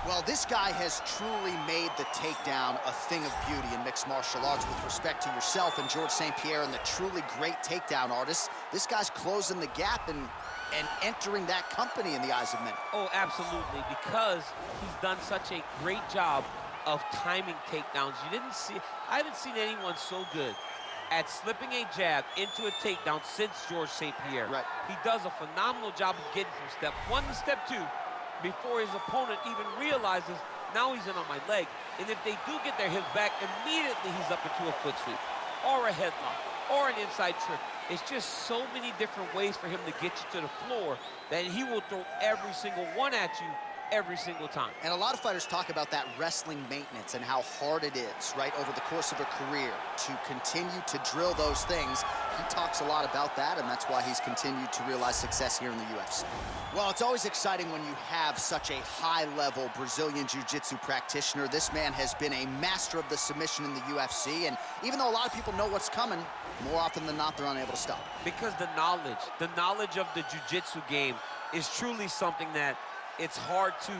Well, this guy has truly made the takedown a thing of beauty in mixed martial arts. With respect to yourself and George St. Pierre and the truly great takedown artists, this guy's closing the gap and entering that company in the eyes of many. Oh, absolutely, because he's done such a great job of timing takedowns. I haven't seen anyone so good at slipping a jab into a takedown since George St. Pierre. Right. He does a phenomenal job of getting from step 1 to step 2 before his opponent even realizes, now he's in on my leg. And if they do get their hips back, immediately he's up into a foot sweep or a headlock or an inside trick. It's just so many different ways for him to get you to the floor that he will throw every single one at you every single time. And a lot of fighters talk about that wrestling maintenance and how hard it is, right, over the course of a career to continue to drill those things. He talks a lot about that, and that's why he's continued to realize success here in the UFC. Well, it's always exciting when you have such a high-level Brazilian Jiu-Jitsu practitioner. This man has been a master of the submission in the UFC, and even though a lot of people know what's coming, more often than not, they're unable to stop. Because the knowledge of the Jiu-Jitsu game is truly something that it's hard to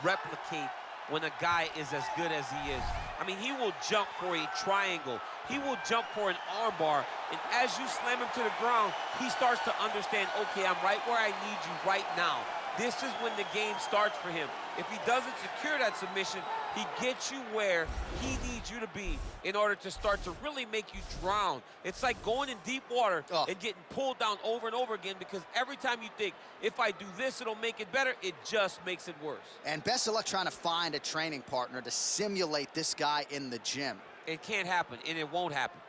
replicate when a guy is as good as he is. I mean, he will jump for a triangle. He will jump for an armbar. And as you slam him to the ground, he starts to understand, okay, I'm right where I need you right now. This is when the game starts for him. If he doesn't secure that submission, he gets you where he needs you to be in order to start to really make you drown. It's like going in deep water and getting pulled down over and over again, because every time you think, if I do this, it'll make it better, it just makes it worse. And best of luck trying to find a training partner to simulate this guy in the gym. It can't happen, and it won't happen.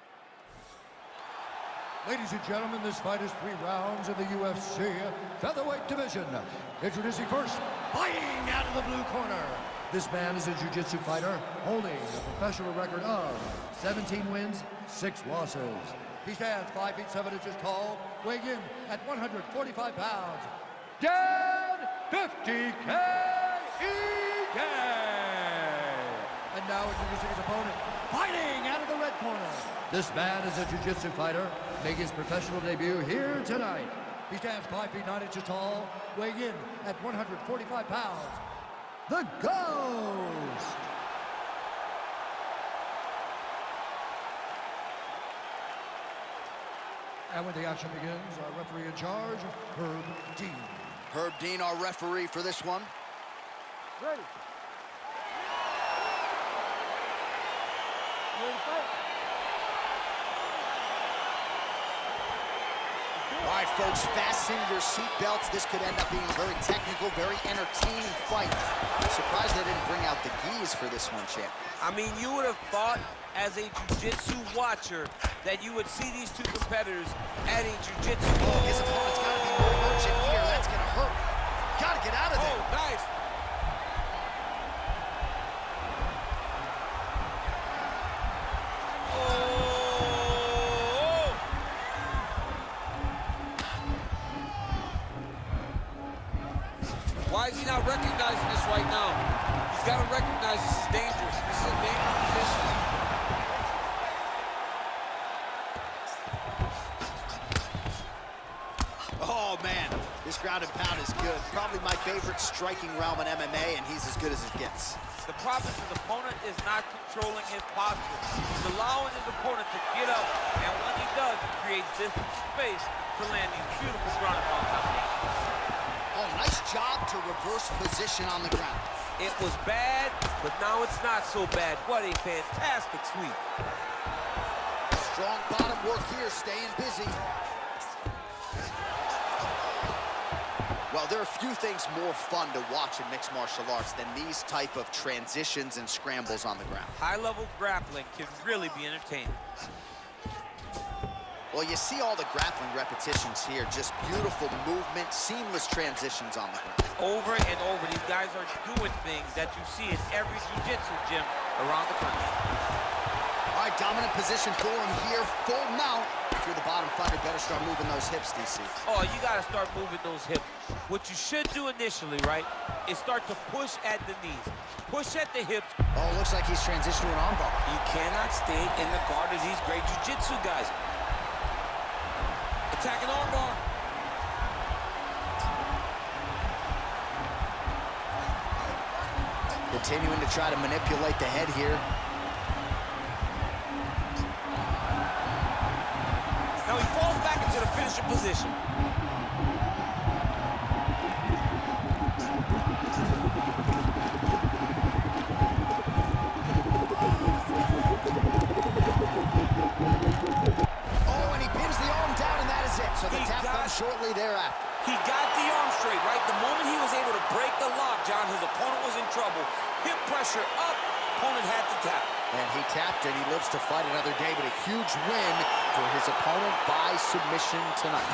Ladies and gentlemen, this fight is 3 rounds in the UFC featherweight division. Introducing first, fighting out of the blue corner. This man is a jiu-jitsu fighter holding a professional record of 17 wins, 6 losses. He stands 5 feet 7 inches tall, weighing in at 145 pounds. Dan 50K EK! And now introducing his opponent, fighting out of the red corner. This man is a jiu-jitsu fighter, making his professional debut here tonight. He stands 5 feet 9 inches tall, weighing in at 145 pounds. The Ghost! And when the action begins, our referee in charge, Herb Dean. Herb Dean, our referee for this one. Ready. Ready to fight? All right, folks, fasten your seatbelts. This could end up being a very technical, very entertaining fight. I'm surprised they didn't bring out the gis for this one, champ. I mean, you would have thought as a jiu-jitsu watcher that you would see these two competitors at a jiu-jitsu. Oh, his opponent's got to be more urgent here. That's going to hurt. Got to get out of there. Oh, nice. Why is he not recognizing this right now? He's got to recognize this is dangerous. This is a dangerous position. Oh, man, this ground and pound is good. Probably my favorite striking realm in MMA, and he's as good as it gets. The problem is his opponent is not controlling his posture. He's allowing his opponent to get up, and when he does, he creates distance space to land these beautiful ground and pound combinations. Oh, nice job to reverse position on the ground. It was bad, but now it's not so bad. What a fantastic sweep. Strong bottom work here, staying busy. Well, there are few things more fun to watch in mixed martial arts than these type of transitions and scrambles on the ground. High-level grappling can really be entertaining. Well, you see all the grappling repetitions here. Just beautiful movement, seamless transitions on the ground. Over and over, these guys are doing things that you see in every jiu-jitsu gym around the country. All right, dominant position for him here, full mount. If you're the bottom fighter, better start moving those hips, DC. Oh, you gotta start moving those hips. What you should do initially, right, is start to push at the knees. Push at the hips. Oh, looks like he's transitioning to an armbar. You cannot stay in the guard of these great jiu-jitsu guys. Attacking armbar. Continuing to try to manipulate the head here. Now he falls back into the finishing position. Oh, and he pins the arm down, and that is it. So the tap comes shortly thereafter. He got the arm straight, right? The moment he was able to break the lock, John, his opponent was in trouble. Hip pressure up, opponent had to tap. And he tapped, and he lives to fight another day, but a huge win for his opponent by submission tonight.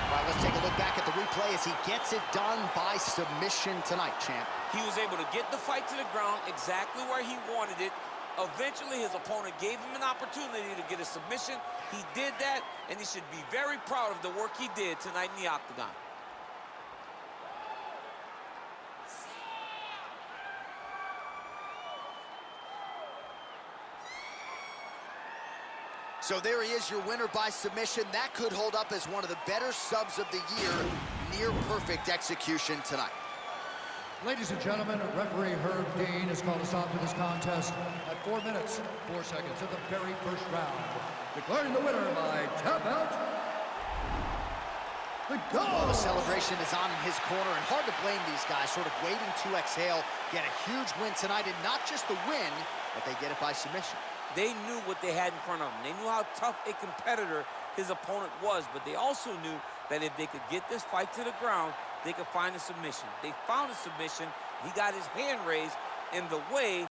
All right, let's take a look back at the replay as he gets it done by submission tonight, champ. He was able to get the fight to the ground exactly where he wanted it. Eventually, his opponent gave him an opportunity to get a submission. He did that, and he should be very proud of the work he did tonight in the octagon. So there he is, your winner by submission. That could hold up as one of the better subs of the year. Near perfect execution tonight. Ladies and gentlemen, referee Herb Dean has called a stop to this contest at 4 minutes, 4 seconds of the very first round. Declaring the winner by tap out, the Well, the celebration is on in his corner, and hard to blame these guys, sort of waiting to exhale, get a huge win tonight, and not just the win, but they get it by submission. They knew what they had in front of them. They knew how tough a competitor his opponent was, but they also knew that if they could get this fight to the ground, they could find a submission. They found a submission. He got his hand raised in the way